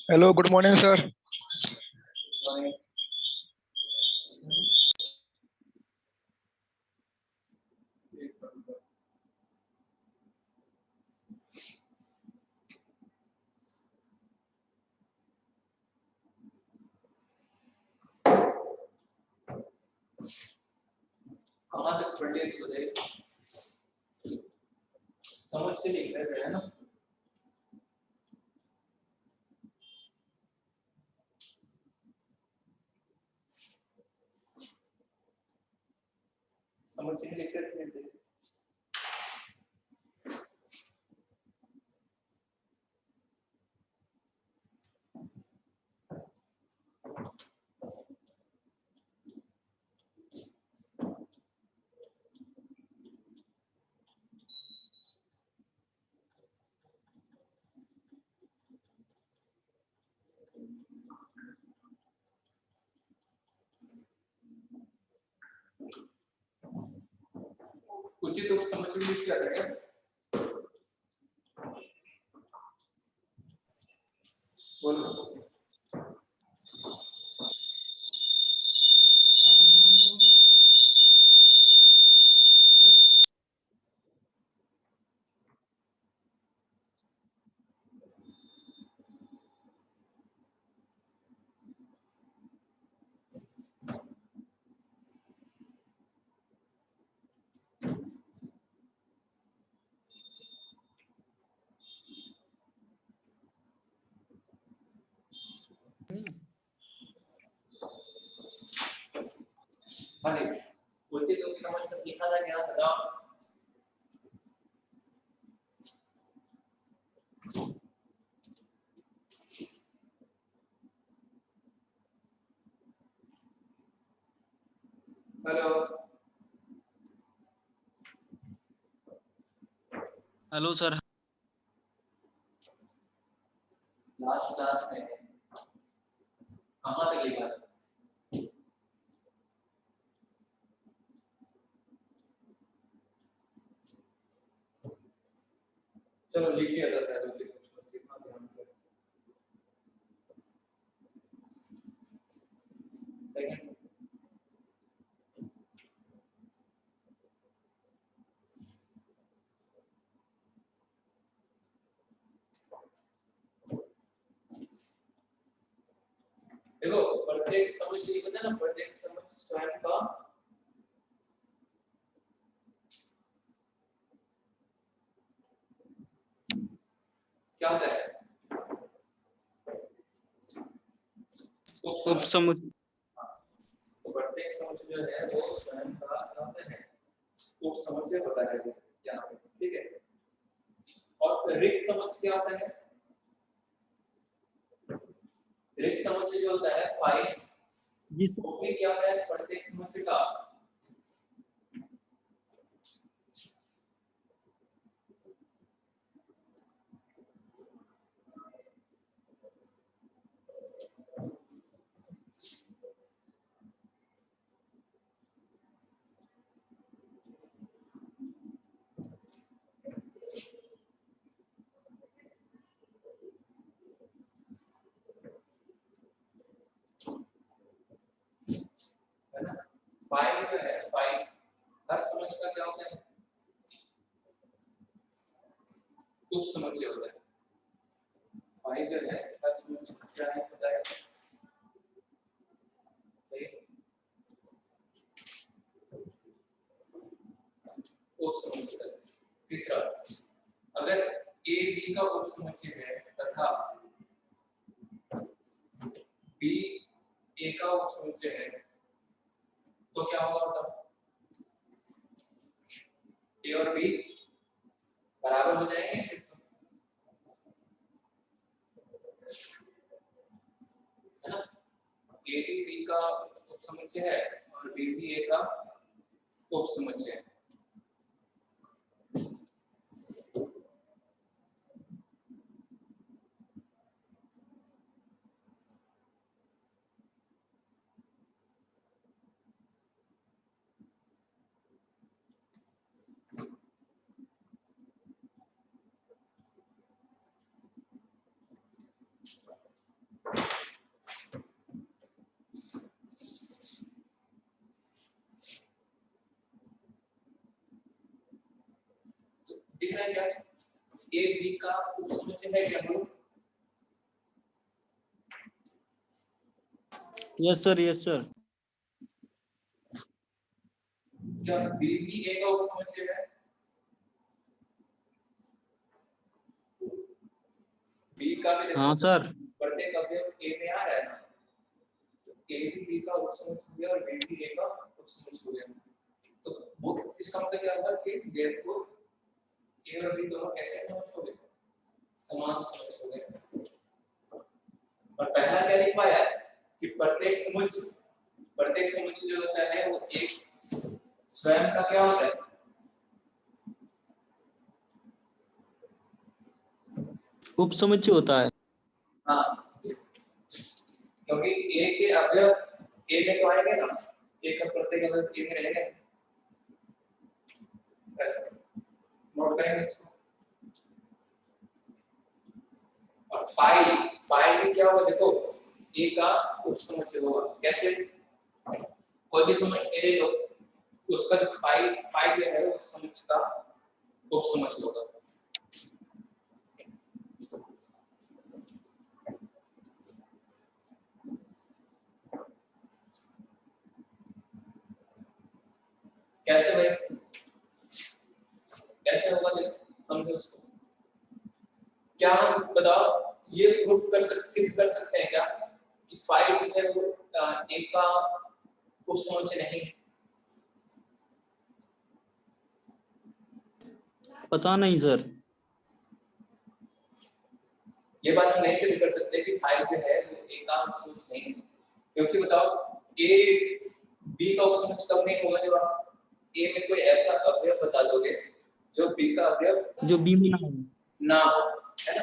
Hello, good morning, sir. कहाँ तक पढ़ लिया तो बताइए, समझ से लिख रहे हैं ना। समझ से लिख रहे थे। उचित उपसमुच्चय में क्या है? बोलो। हाँ जी, उचित उपसमुच्चय लिखा था क्या बताओ? Hello hello sir. Last class में कहाँ तक लिखा था? चलो लिख लिया था शायद उचित उपसमुच्चय, इतना ध्यान करो। सेकंड देखो, प्रत्येक समुच्चय पता है ना, प्रत्येक समुच्चय स्वयं का क्या होता है? उपसमुच्चय। प्रत्येक समुच्चय जो है वो स्वयं का क्या होता है? उपसमुच्चय होता है यहाँ पे, ठीक है। और रिक्त समुच्चय क्या होता है? रिक्त समुच्चय जो होता है फाइव, वो भी क्या होता है? प्रत्येक समुच्चय का है ना। फाइव जो है, फाइव हर समुच्चय का क्या होता है? उपसमुच्चय होता है। फाइव जो है हर समुच्चय का क्या है पता है? उपसमुच्चय। तीसरा, अगर ए बी का उपसमुच्चय है तथा बी ए का उपसमुच्चय है तो क्या होगा बताओ? ए और बी बराबर हो जाएंगे, है ना। ए भी बी का उपसमुच्चय है और बी भी ए का उपसमुच्चय है। दिख रहा है क्या? ए बी का उपसमुच्चय है क्या बोलो? Yes sir, yes sir. क्या बी भी ए का उपसमुच्चय है? बी का भी देखो, हाँ सर। प्रत्येक अवयव ए में आ रहा है ना, तो ए भी बी का उपसमुच्चय हो गया और बी भी ए का उपसमुच्चय हो गया। तो वो इसका मतलब क्या होगा कि देयरफॉर ए और बी दोनों कैसे समुच्चय हो गए? समान समुच्चय हो गए। और पहला क्या लिख पाया है कि प्रत्येक समुच्चय जो होता है वो एक स्वयं का क्या होता है? उपसमुच्चय होता है। हाँ, क्योंकि ए के अवयव ए में तो आएंगे ना, ए का प्रत्येक अवयव ए में रहेगा। ऐसा नोट करेंगे इसको। और फाइव में क्या होगा देखो, ए का उपसमुच्चय होगा। कैसे? कोई भी समुच्चय ए लो, उसका जो फाइव जो है उस समुच्चय का उपसमुच्चय होगा। कैसे भाई? कैसे होगा देखो, समझो उसको। क्या हम बताओ, ये प्रूफ सिद्ध कर सकते हैं क्या कि फाइव जो है वो ए का उपसमुच्चय नहीं है? पता नहीं सर। ये बात हम नहीं सिद्ध कर सकते कि फाइव जो है वो ए का उपसमुच्चय नहीं है, क्योंकि बताओ ए बी का उपसमुच्चय कब नहीं होगा जब आप ए में कोई ऐसा अवयव बता दोगे जो बी का अवयव जो बी में ना हो। ना हो, है ना?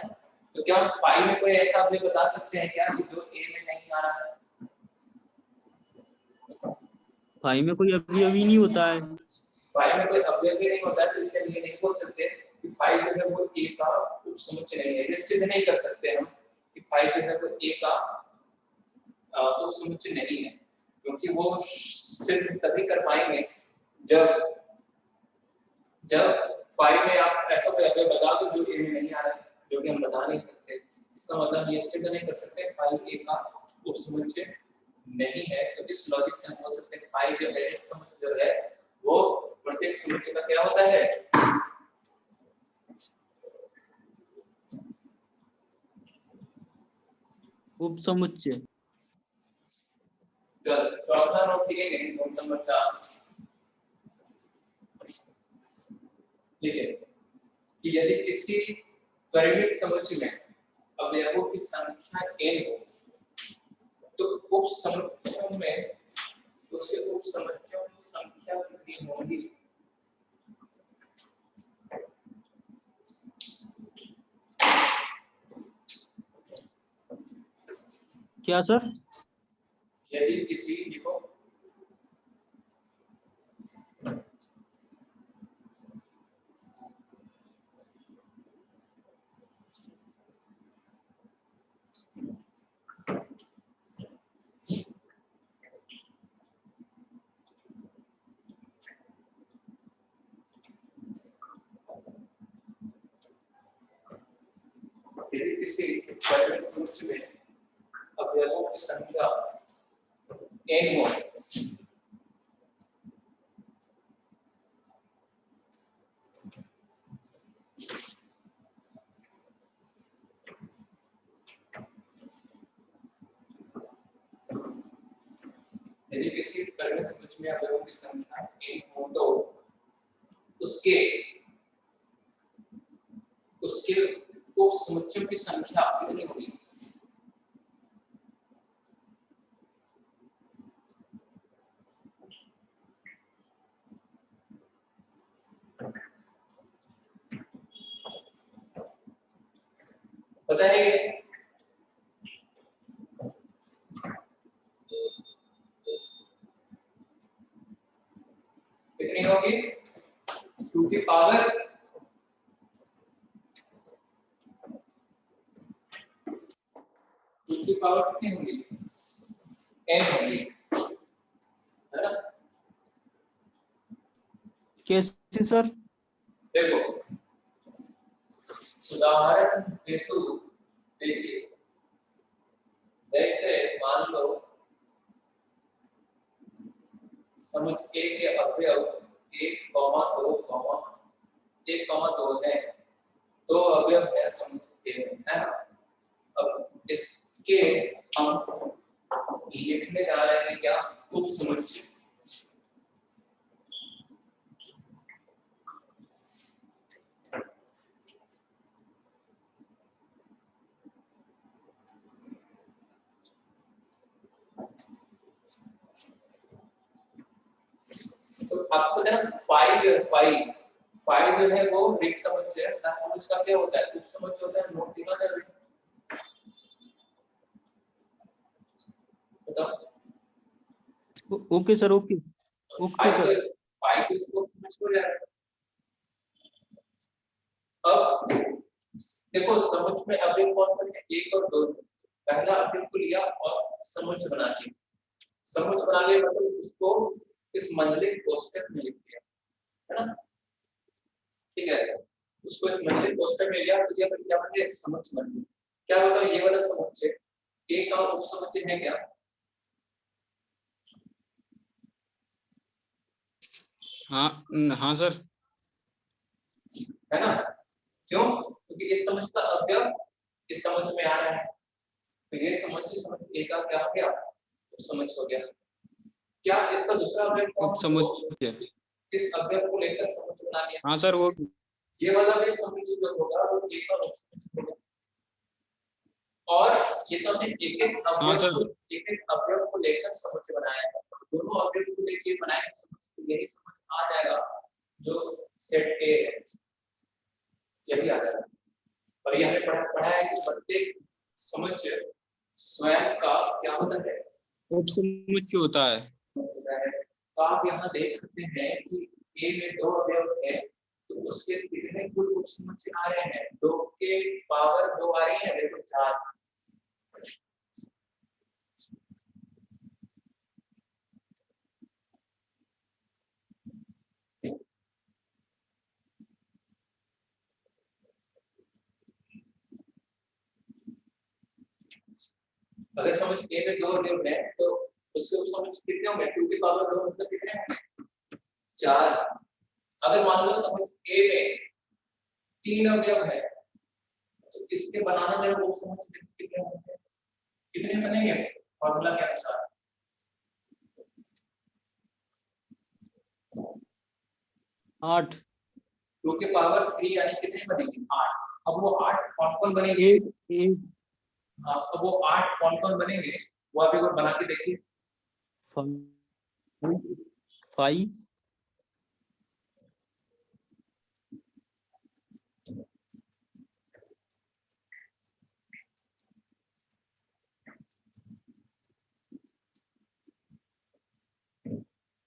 तो क्या हम फाइव में कोई ऐसा अवयव बता सकते हैं क्या कि जो ए में नहीं आ रहा है? फाइव में कोई अवयव ही नहीं होता है। फाइव में कोई अवयव भी नहीं होता है, तो इसके लिए नहीं बोल सकते कि फाइव जो है वो ए का उपसमुच्चय नहीं है। ये सिद्ध नहीं कर सकते हम कि फाइव जो है वो ए का उपसमुच्चय नहीं है, क्योंकि वो सिद्ध तभी कर पाएंगे जब फाइव में आप ऐसा कोई अवयव बता दो जो ए में नहीं आ रहा है, जो कि हम बता नहीं सकते। इसका मतलब ये सिद्ध नहीं कर सकते फाइव ए का उपसमुच्चय नहीं है। तो इस लॉजिक से हम बोल सकते हैं फाइव जो है एक समुच्चय जो है वो प्रत्येक समुच्चय का क्या होता है? उपसमुच्चय। चौथा नोट लिखेंगे, नोट नंबर 4 लिखे कि यदि किसी परिमित समुच्चय में अवयवों की संख्या n हो तो उपसमुच्चयों में उसके उपसमुच्चयों की संख्या कितनी होगी? क्या सर? यदि किसी लिखो यदि किसी परिमित समुच्चय में अवयवों की संख्या n हो यदि किसी परिमित समुच्चय में अवयवों की संख्या n हो तो उसके उपसमुच्चयों की संख्या कितनी होगी? पता है कितनी होगी? 2 की पावर 2 की पावर कितनी होगी? n होगी, है ना? कैसे सर? देखो उदाहरण हेतु देखिए, जैसे मान लो समुच ए के अवयव 1,2 है, दो अवयव है समुच ए में, है ना। अब इसके हम लिखने जा रहे हैं क्या, उपसमुच्चय। तो आपको जरा फाइव जो है वो रिक्त समुच्चय है, ना समुच्चय का क्या होता है, उपसमुच्चय होता है। नोट लिखा था बताओ। Okay sir, okay okay sir. Five तो इसको समझ जाएगा। अब देखो समुच्चय में अवयव कौन कौन है, 1 और 2। पहला अवयव को लिया और समुच्चय बना लिया। समुच्चय बना लिया मतलब उसको इस मंडलिक कोष्ठक में लिख दिया, है ना। ठीक है, उसको इस मंडलिक कोष्ठक में लिया तो ये क्या बन गया, समुच्चय बन गया। क्या बताओ ये वाला समुच्चय ए का उपसमुच्चय है क्या? हाँ हाँ सर। है ना, क्यों? क्योंकि इस समुच्चय का अवयव इस समुच्चय में आ रहा है, तो ये समुच्चय ए का क्या हो गया, उपसमुच्चय हो गया। क्या इसका दूसरा अवयव कौन, उपसमुच्चय। इस अवयव को लेकर समुच्चय बना लिया। हाँ सर, वो ये वाला भी समुच्चय जो होगा वो ए का उपसमुच्चय होगा। और ये तो हमने एक-एक अवयव को लेकर समुच्चय बनाया है। दोनों अवयव को लेकर बनाए समुच्चय, तो यही समुच्चय आ जाएगा जो सेट ए है, यही आ जाएगा। और ये हमने पढ़ा है कि प्रत्येक समुच्चय स्वयं का क्या होता है, उपसमुच्चय होता है। तो आप यहाँ देख सकते हैं कि ए में 2 अवयव है, तो उसके कितने कुल उपसमुच्चय आ रहे हैं, 2 के पावर 2 आ रही है, देखो 4। अगर समुच्चय ए में 2 अवयव है तो उसके उपसमुच्चय कितने होंगे, 2 की पावर 2 मतलब कितने होंगे, 4। अगर मान लो समुच्चय ए में 3 अवयव है तो इसके बनाने में उपसमुच्चय कितने होंगे, कितने बनेंगे फॉर्मूला के अनुसार। 8। 2 के पावर 3 यानी कितने बनेंगे, 8। अब वो 8 कौन-कौन बनेंगे, 8 अब वो 8 कौन-कौन बनेंगे वो आप एक बार बना के देखिए। 5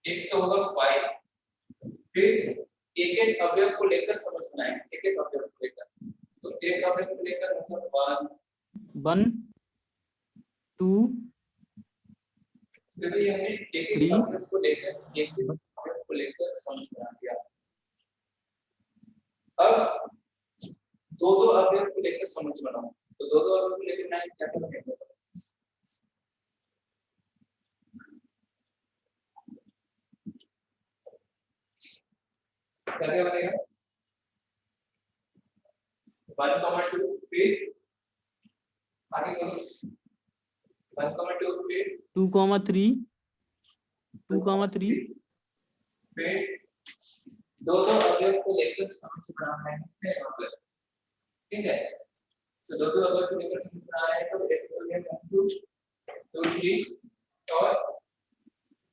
एक तो होगा 5, फिर एक-एक अवयव को लेकर समझ बनाएंगे, एक-एक अवयव को लेकर। तो एक अवयव को लेकर मतलब 1 2 क्योंकि हमने एक-एक अवयव को लेकर समझ बना दिया। अब दो-दो अवयव को लेकर समझ बनाओ, तो दो-दो अवयव को लेकर बनाए क्या करेंगे, क्या बनेगा, 1,2 फिर आगे बोलो, 1,2 फिर 2,3 फिर दो-दो अवयव को लेकर समझ बनाना है यहाँ पर, ठीक है। तो दो-दो अवयव को लेकर समझ बनाना है, तो एक हो गया 1 2 3 और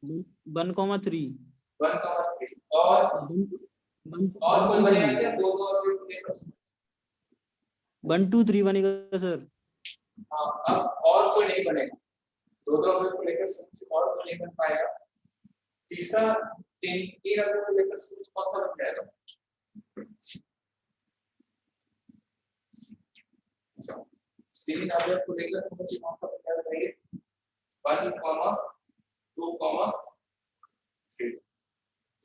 1,3 और कोई बनेगा क्या, दो-दो अवयव को लेकर समझ, 1 2 3 बनेगा सर। हाँ, अब और कोई नहीं बनेगा, दो-दो अवयव को लेकर समझ और कोई नहीं बन पाएगा। तीसरा तीन अवयव को लेकर समझ कौन सा बन जाएगा, तीन अवयव को लेकर समझ कौन सा बन जाएगा, 1, 2, 3।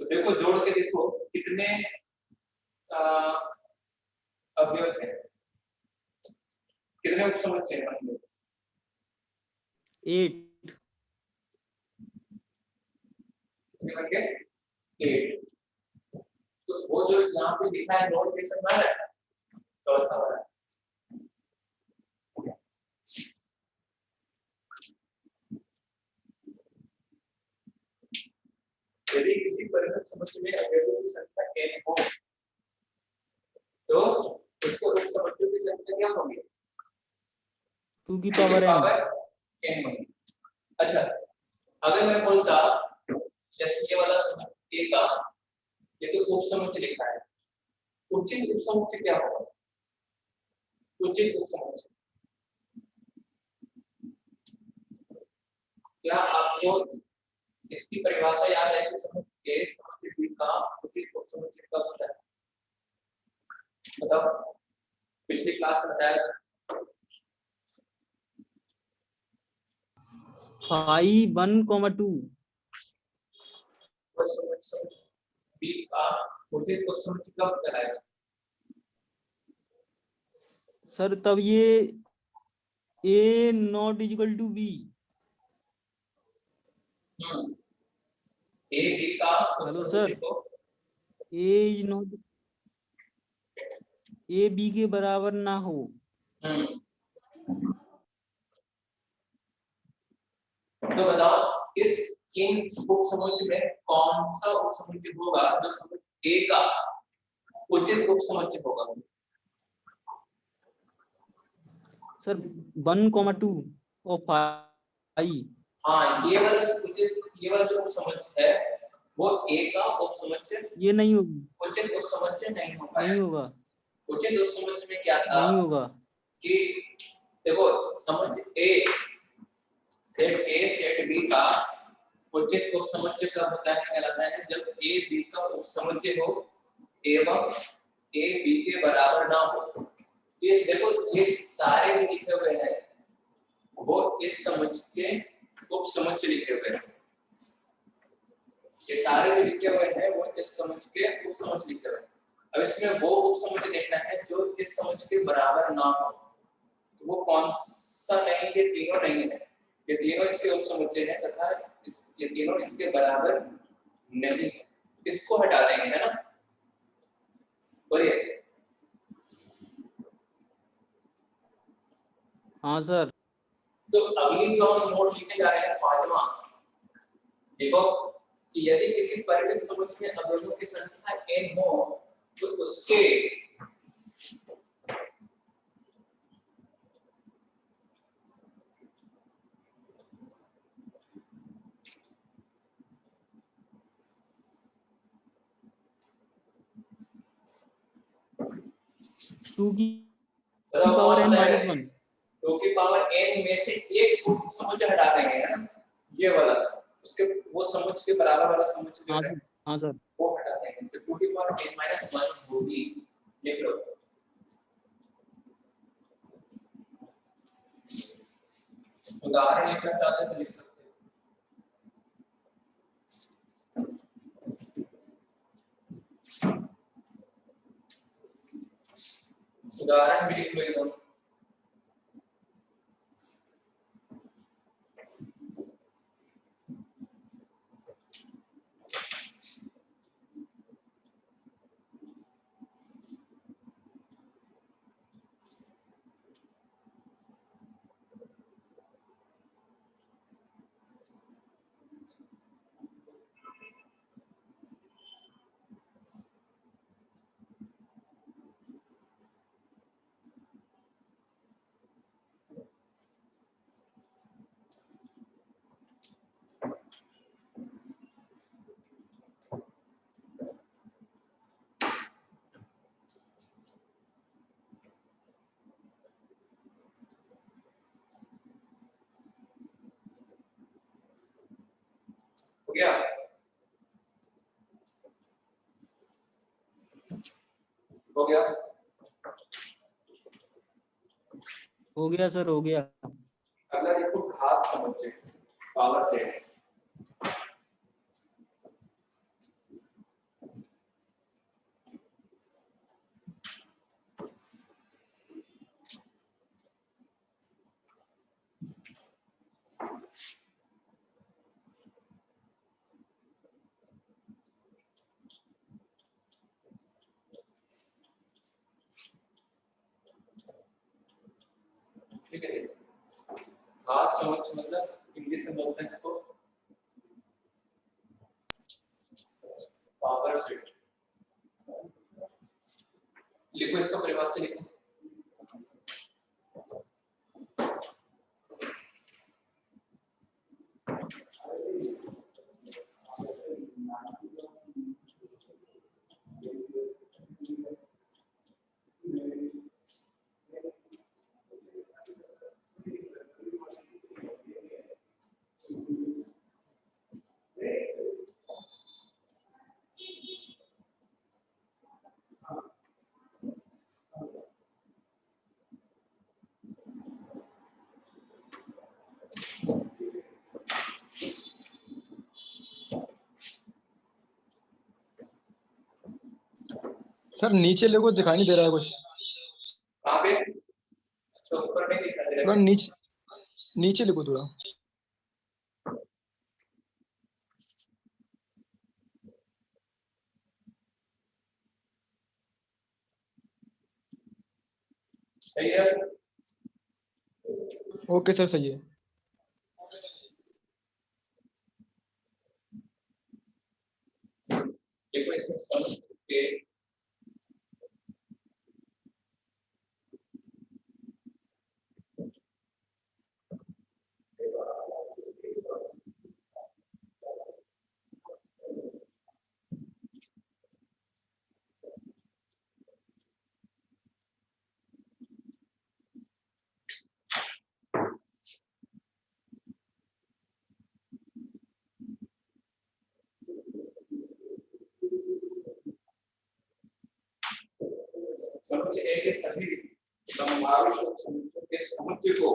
तो देखो जोड़ के देखो कितने अवयव है, कितने उपसमुच्चय होंगे? 8 कितने होंगे? 8। तो वो जो यहाँ पे लिखा है नोट सेक्शन में है चौथा वाला, यदि किसी परिमित समुच्चय में अवयवों की संख्या n हो तो उसके उपसमुच्चयों की संख्या क्या होगी? 2 की पावर n। n होगी। अच्छा, अगर मैं बोलता जैसे ये वाला समुच्चय A का, ये तो उपसमुच्चय लिखा है, उचित उपसमुच्चय क्या होगा? उचित उपसमुच्चय क्या आपको इसकी परिभाषा याद है कि समुच्चय A समुच्चय B का उचित उपसमुच्चय कब होता है? बताओ, पिछली क्लास में बताया था। 5 1 2 B का उचित उपसमुच्चय कब कहलाएगा? सर तब ये A not equal to B। A B का हेलो उपसमुच्चय सर, को A is not A B के बराबर ना हो। तो बताओ इस इन उपसमुच्चय में कौन सा उपसमुच्चय होगा जो समुच्चय A का उचित उपसमुच्चय होगा? सर 1 2 और 5। हाँ, ये वाला जो उपसमुच्चय है वो A का उपसमुच्चय, ये नहीं होगी, उचित उपसमुच्चय नहीं होगा। नहीं होगा, उचित उपसमुच्चय में क्या था नहीं होगा। कि देखो समुच्चय A set A set B का उचित उपसमुच्चय कब होता है, कहलाता है जब A B का उपसमुच्चय हो एवं A B के बराबर ना हो। ये देखो ये सारे जो लिखे हुए हैं वो इस समुच्चय के उपसमुच्चय लिखे हुए हैं। ये सारे जो लिखे हुए हैं वो इस समुच्चय के उपसमुच्चय लिखे हुए हैं। अब इसमें वो उपसमुच्चय देखना है जो इस समुच्चय के बराबर ना हो। तो वो कौन सा नहीं, ये तीनों नहीं है, ये तीनों इसके उपसमुच्चय हैं तथा ये तीनों इसके बराबर नहीं है। इसको हटा देंगे, है ना? बोलिए। हाँ सर। तो अगली जो हम नोट लिखने जा रहे हैं पांचवा, देखो कि यदि किसी परिमित समुच्चय में अवयवों की संख्या n हो तो उसके टू की पावर n -1। 2 की पावर n में से एक समुच्चय हटा देंगे, है ना? ये वाला उसके वो समुच्चय के बराबर वाला समुच्चय जो हाँ है सर, हाँ सर। वो हटा देंगे, तो 2 की पावर n - 1 होगी। लिख लो। उदाहरण लिखना चाहते हैं तो लिख सकते हैं। उदाहरण भी लिख लो एकदम। हो गया? हो गया? हो गया सर, हो गया। अगला देखो घात समुच्चय, पावर से। ठीक है, घात समुच्चय मतलब इंग्लिश में बोलते हैं इसको पावर सेट। लिखो इसका परिभाषा लिखो। सर नीचे लोगों को दिखाई नहीं दे रहा है कुछ। कहाँ पे? अच्छा ऊपर नहीं दिखा दे थोड़ा रहा है। नीचे नीचे लिखो थोड़ा। सही है। ओके सर सही है। देखो इसमें सम के समुच्चय ए के सभी संभावित उपसमुच्चयों के समुच्चय को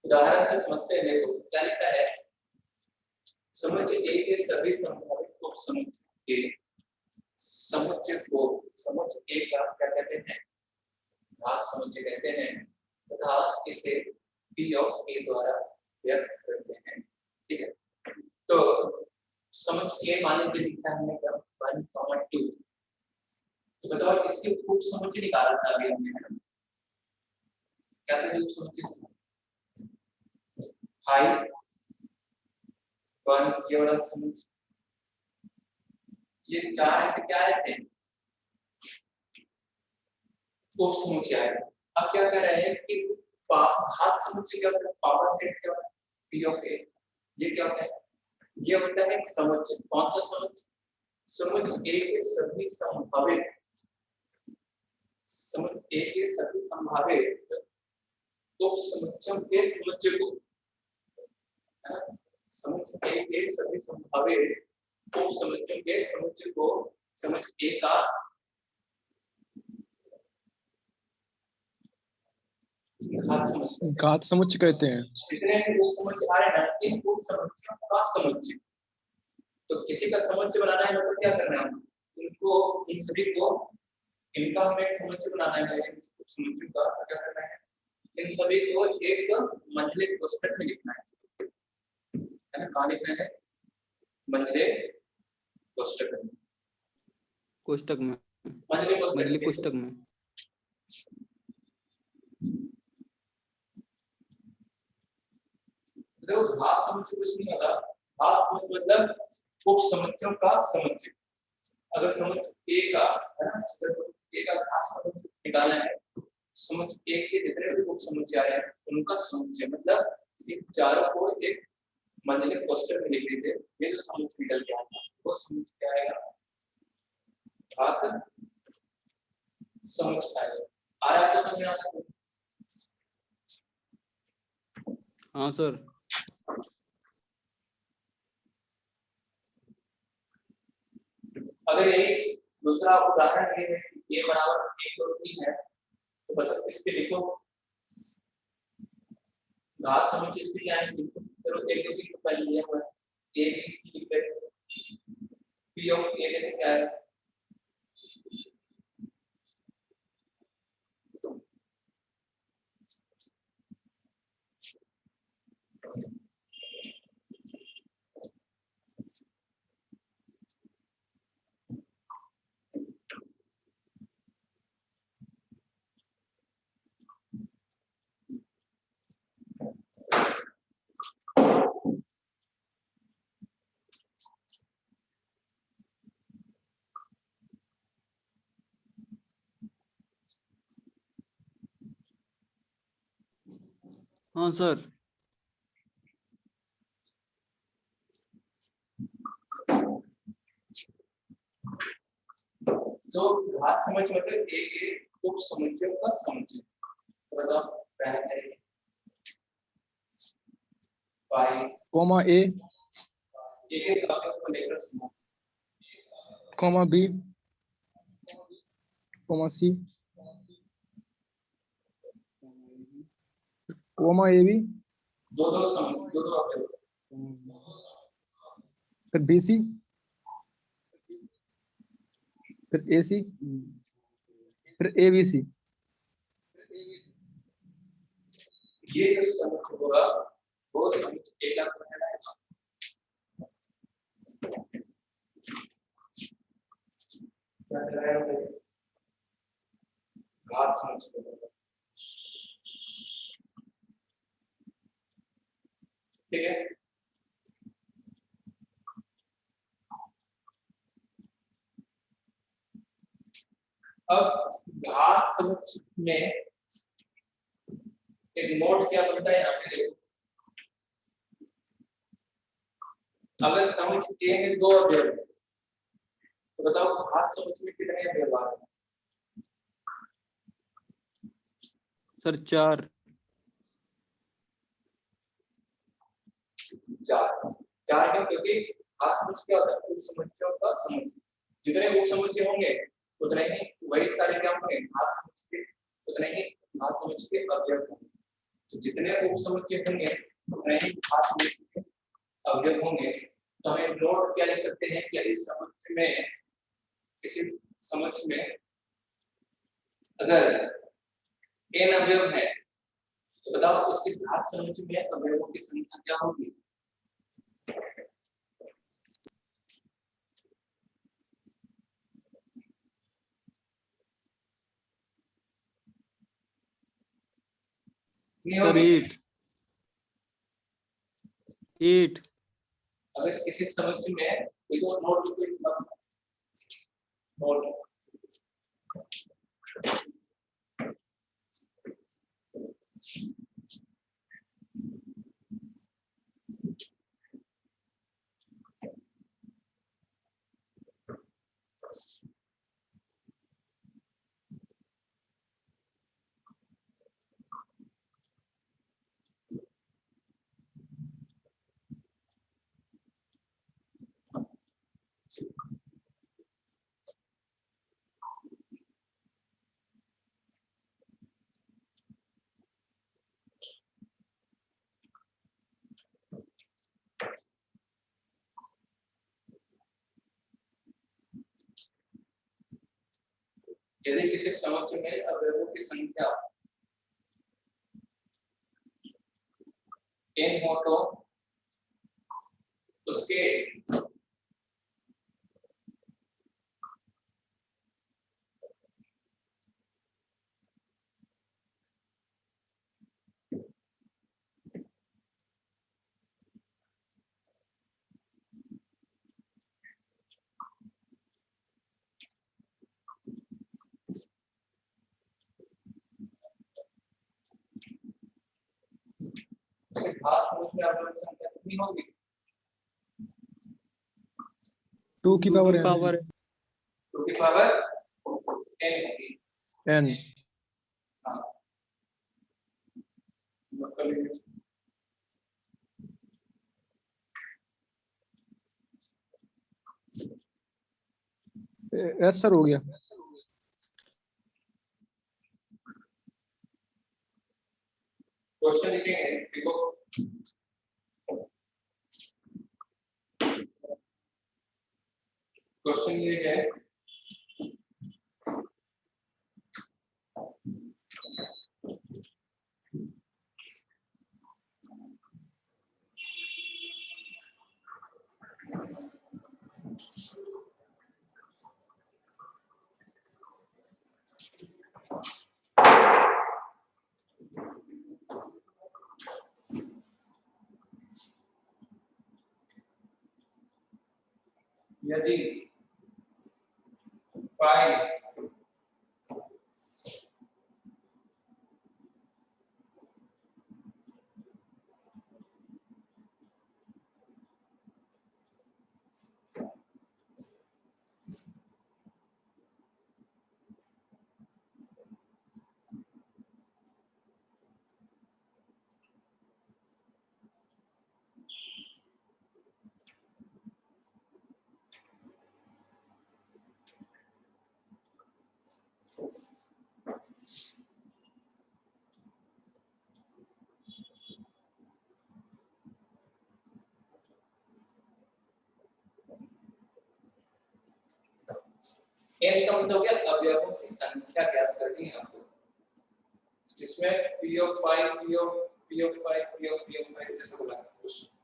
उदाहरण से समझते हैं। देखो क्या लिखा है, समुच्चय ए के सभी संभावित उपसमुच्चय के समुच्चय को समुच्चय ए का क्या कहते हैं, घात समुच्चय कहते हैं तथा इसे p ऑफ a द्वारा व्यक्त करते हैं। ठीक है, तो समुच्चय ए मान लीजिए लिखा हमने 1, 2, तो बताओ इसके उपसमुच्चय निकाला था अभी हमने, है ना? क्या थे उपसमुच्चय? हाई 1 ये वाला समुच्चय, ये चार ऐसे क्या रहते हैं उपसमुच्चय आए। अब क्या कर रहे हैं कि घात समुच्चय क्या होता है, पावर सेट क्या होता है, p ऑफ a। ये क्या होता है, ये होता है समुच्चय। कौन सा समुच्चय? समुच्चय a के सभी संभावित समुच्चय a के सभी संभावित उपसमुच्चयों के समुच्चय को, है ना? समुच्चय a के सभी संभावित उपसमुच्चयों के समुच्चय को समुच्चय a का घात समुच्चय कहते हैं। जितने भी उपसमुच्चय आ रहे हैं ना, इन उपसमुच्चयों का समुच्चय। तो किसी का समुच्चय बनाना है मतलब क्या करना है, इनको इन सभी को इनका हमें एक समुच्चय बनाना है। इन उपसमुच्चयों का क्या करना है, इन सभी को एक मंडलिक कोष्ठक में लिखना है। है ना, कहाँ लिखना है, मंझले कोष्टक में, कोष्टक में, मंझले कोष्टक मझली में। कोष्टक में। देखो घात समुच्चय कुछ नहीं होता, घात समुच्चय मतलब उप समुच्चयों का समुच्चय। अगर समुच्चय ए का, है ना, अगर समुच्चय ए का घात समुच्चय निकालना है, समुच्चय ए के जितने भी उप समुच्चय आ रहे हैं उनका समुच्चय, मतलब इन चारों को एक मंझले कोष्टक में लिख लीजिए। ये जो समुच्चय निकल के आएगा वो समुच्चय क्या आएगा, घात समुच्चय आएगा। आ रहा है आपको समझ में? आ रहा है? हाँ सर। अगर यही दूसरा उदाहरण ये है कि a बराबर 1 2 3 है, तो मतलब इसके लिखो घात समुच्चय इसके क्या है, चलो 1 2 3 पहले लिया हुआ है, a b c लिख लेते, p ऑफ a देखो क्या है, हाँ सर। तो घात समुच्चय मतलब a के उप समुच्चयों का समुच्चय। तो बताओ पहला है y, कॉमा ए, a के अवयव को लेकर समुच्चय, comma B, comma C, comma A B, दो दो समुच्चय, दो दो अवयव, फिर बी सी, फिर ए सी, फिर ए बी सी। ये जो समुच्चय होगा वो समुच्चय a का कहलाएगा। क्या कहलाएगा? घात समुच्चय होगा। ठीक है, अब घात समुच्चय में एक नोट क्या बनता है यहाँ पे देखो, अगर समुच्चय ए में दो अवयव है तो बताओ घात समुच्चय में कितने अवयव आ रहे हैं? सर 4। 4। 4 क्यों? क्योंकि घात समुच्चय क्या होता है, उप समुच्चयों का समुच्चय। जितने उप समुच्चय होंगे उतने ही वही सारे क्या होंगे, घात समुच्चय के, उतने ही घात समुच्चय के अवयव होंगे। तो जितने उप समुच्चय होंगे उतने ही घात समुच्चय के अवयव होंगे। तो हमें नोट क्या लिख सकते हैं कि इस समुच्चय में, किसी समुच्चय में अगर n अवयव है तो बताओ उसके घात समुच्चय में अवयवों की संख्या क्या होगी? सर 8। 8। अगर किसी समुच्चय में देखो नोट लिखो, इस बात नोट यदि किसी समुच्चय में अवयवों की संख्या n हो तो घात समूह में अवयवों की संख्या कितनी होगी? 2 की पावर n पावर 2 की पावर n होगी। n हाँ नोट कर लीजिए। s सर हो गया। क्वेश्चन लिखेंगे देखो, क्वेश्चन ये है यदि फाइव n का मतलब हो गया अवयवों की संख्या ज्ञात करनी है आपको, जिसमें p of 5 p of 5 p of 5 जैसे बोला क्वेश्चन।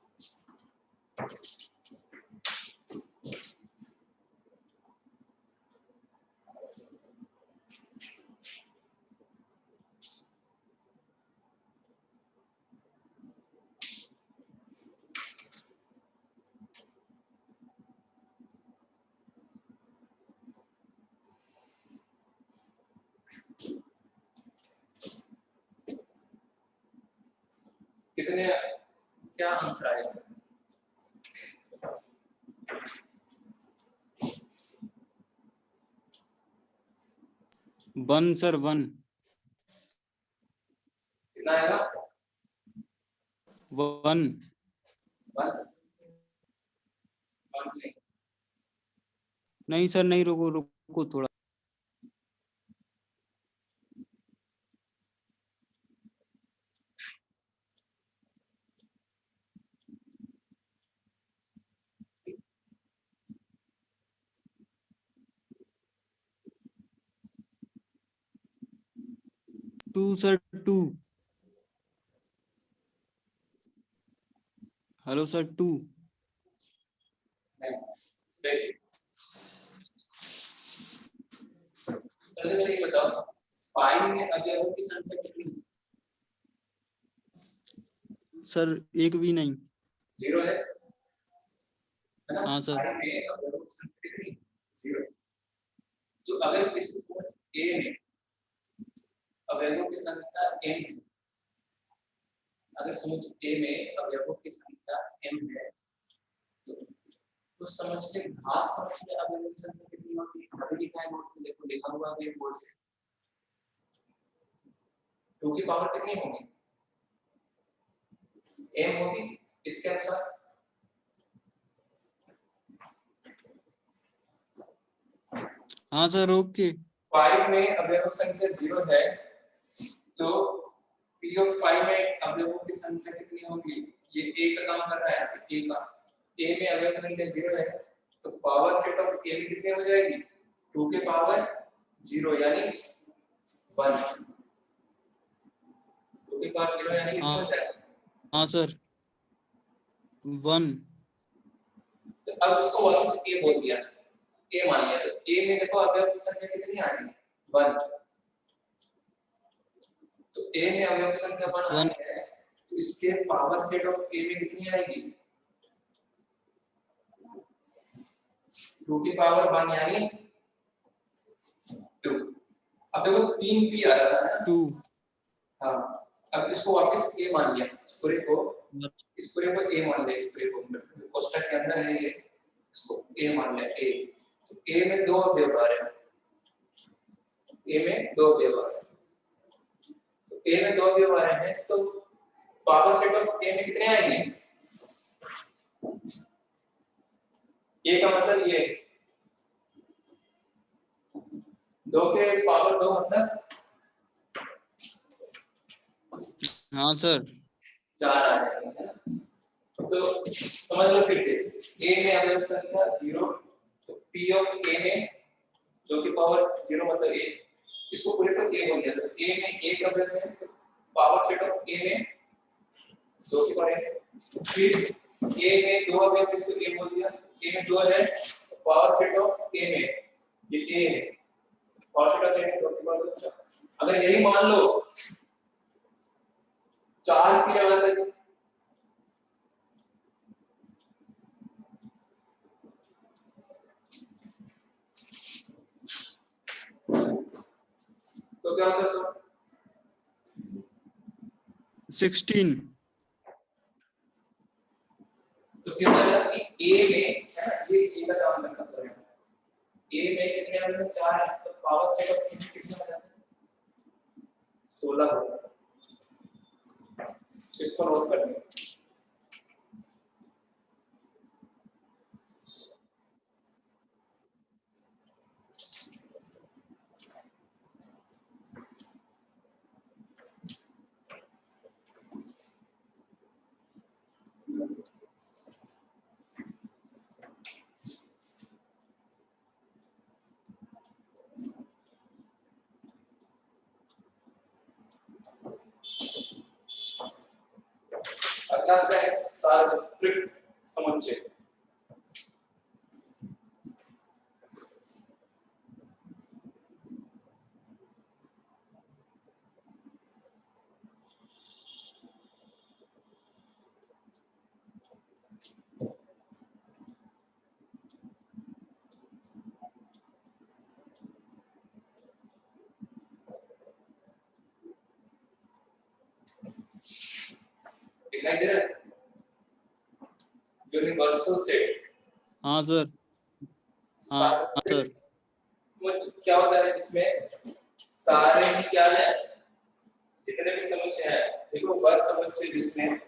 कितने क्या आंसर आएगा? 1 सर 1 कितना आएगा? 1 नहीं सर नहीं, रुको रुको थोड़ा। टू सर 2 हेलो सर 2 चलिए मुझे ये बताओ, 5 में अवयवों की संख्या कितनी? सर एक भी नहीं। 0 है ना? हाँ सर। 5 में अवयवों की संख्या कितनी? 0। तो अगर किसी समूह A में अवयवों की संख्या n है, अगर समूह A में अवयवों की संख्या n है, तो उस समूह के घात समूह में अवयवों की संख्या कितनी होती है? अभी लिखा है नोट में, देखो लिखा हुआ है बोर्ड से। 2 की पावर कितनी होगी? m होगी इसके अनुसार। हाँ सर ओके। 5 में अवयवों की संख्या 0 है, तो p of 5 में अवयवों की संख्या कितनी होगी? ये a का काम कर रहा है, a का a में अवयवों की संख्या 0 है, तो पावर सेट ऑफ a में कितनी हो जाएगी? 2 के पावर 0 यानी 1। 2 के पावर 0 यानी कितना हो जाएगा? हाँ सर 1। तो अब इसको 1 से a बोल दिया, a मान लिया, तो a में देखो अवयवों की संख्या कितनी आ रही है? 1। तो a में अवयवों की संख्या 1 आ रही है, तो इसके पावर सेट ऑफ a में कितनी आएगी? 2 की पावर 1 यानी 2। अब देखो 3p आ रहा है ना? 2 हाँ, अब इसको वापस ए मान लिया, इस पूरे को ए मान लिया, इस पूरे को कोष्टक के अंदर है ये, इसको ए मान लिया ए। तो ए में दो अवयव आ रहे हैं, ए में दो अवयव आ रहे हैं, तो ए में दो अवयव आ रहे हैं, तो पावर सेट ऑफ ए में कितने आएंगे? ए का मतलब ये दो के पावर दो मतलब हाँ सर, 4 आ रहे हैं। तो समझ लो फिर से, ए में अवयव संख्या 0, तो p ऑफ a में 2 की पावर 0 मतलब a, इसको पूरे को a बोल दिया, तो a में एक अवयव है, तो पावर सेट ऑफ a में 2 की पावर, फिर a में दो अवयव, इसको a बोल दिया, a में 2 है, तो पावर सेट ऑफ a में ये a है, पावर सेट ऑफ a में 2 की पावर 2। अगर यही मान लो 4 p लगा देंगे, तो क्या होता है? 16। तो क्या होगा कि a में है ना, ये a का काम करता है, a में कितने अवयव हैं? 4 है, तो पावर सेट ऑफ a में कितने हो जाते हैं? 16 हो जाता है। इसको नोट कर लें। अगला है सार्वत्रिक समुच्चय। दिखाई दे रहा है? Universal set. हाँ सर, हाँ सर, क्या होता है इसमें? सारे ही क्या है, जितने भी समुच्चय हैं, देखो वर्ग समुच्चय जिसमें